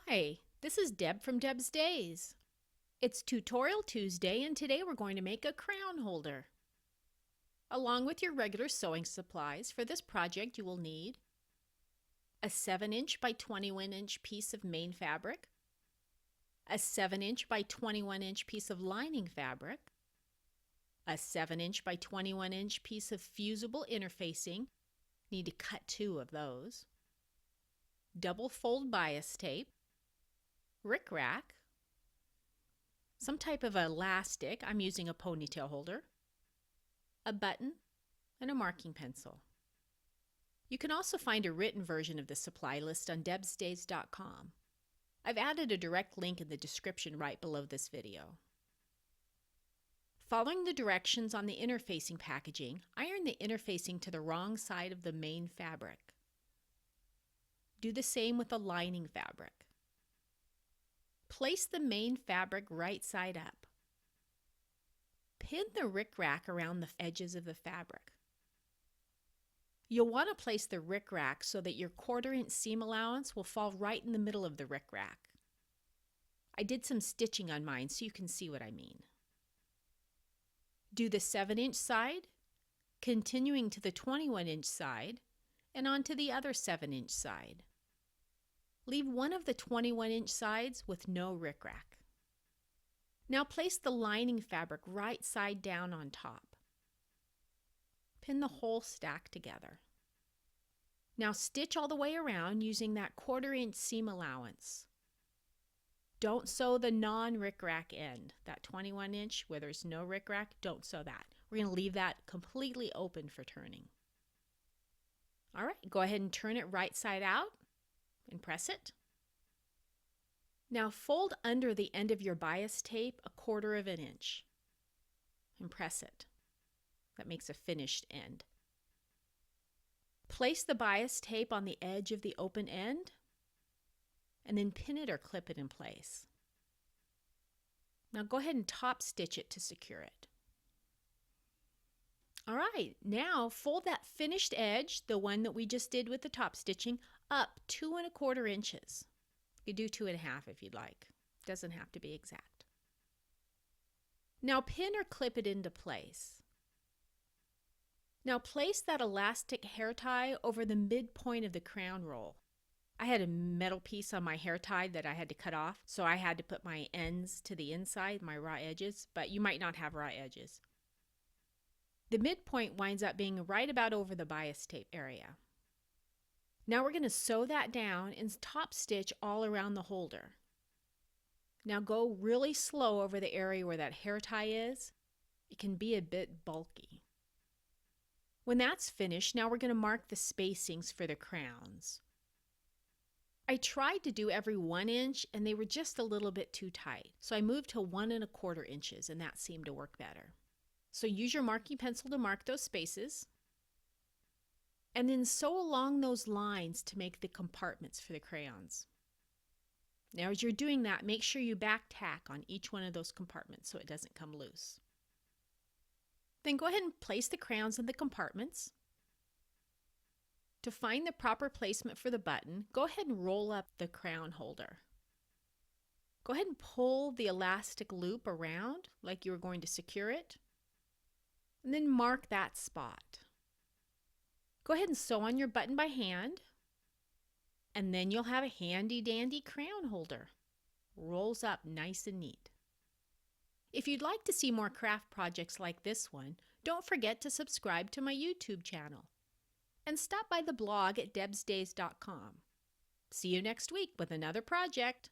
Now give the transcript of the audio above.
Hi, this is Deb from Deb's Days. It's Tutorial Tuesday and today we're going to make a crayon holder. Along with your regular sewing supplies, for this project you will need a 7-inch by 21-inch piece of main fabric, a 7-inch by 21-inch piece of lining fabric, a 7-inch by 21-inch piece of fusible interfacing, need to cut 2 of those, double fold bias tape, rickrack, some type of elastic, I'm using a ponytail holder, a button, and a marking pencil. You can also find a written version of the supply list on debsdays.com. I've added a direct link in the description right below this video. Following the directions on the interfacing packaging, iron the interfacing to the wrong side of the main fabric. Do the same with the lining fabric. Place the main fabric right side up. Pin the rickrack around the edges of the fabric. You'll want to place the rickrack so that your 1/4 inch seam allowance will fall right in the middle of the rickrack. I did some stitching on mine so you can see what I mean. Do the 7-inch side, continuing to the 21-inch side, and onto the other 7-inch side. Leave one of the 21-inch sides with no rickrack. Now place the lining fabric right side down on top. Pin the whole stack together. Now stitch all the way around using that 1/4 inch seam allowance. Don't sew the non-rickrack end, that 21-inch where there's no rickrack, don't sew that. We're going to leave that completely open for turning. All right, go ahead and turn it right side out and press it. Now fold under the end of your bias tape a 1/4 inch and press it. That makes a finished end. Place the bias tape on the edge of the open end and then pin it or clip it in place. Now go ahead and top stitch it to secure it. All right, now fold that finished edge, the one that we just did with the top stitching, up 2 1/4 inches. You could do 2 1/2 if you'd like. Doesn't have to be exact. Now pin or clip it into place. Now place that elastic hair tie over the midpoint of the crayon roll. I had a metal piece on my hair tie that I had to cut off, so I had to put my ends to the inside, my raw edges, but you might not have raw edges. The midpoint winds up being right about over the bias tape area. Now we're going to sew that down and top stitch all around the holder. Now go really slow over the area where that hair tie is. It can be a bit bulky. When that's finished, now we're going to mark the spacings for the crayons. I tried to do every 1 inch and they were just a little bit too tight, so I moved to 1 1/4 inches and that seemed to work better. So use your marking pencil to mark those spaces and then sew along those lines to make the compartments for the crayons. Now as you're doing that, make sure you back tack on each one of those compartments so it doesn't come loose. Then go ahead and place the crayons in the compartments. To find the proper placement for the button, go ahead and roll up the crayon holder. Go ahead and pull the elastic loop around like you were going to secure it, and then mark that spot. Go ahead and sew on your button by hand, and then you'll have a handy dandy crayon holder. Rolls up nice and neat. If you'd like to see more craft projects like this one, don't forget to subscribe to my YouTube channel. And stop by the blog at debsdays.com. See you next week with another project.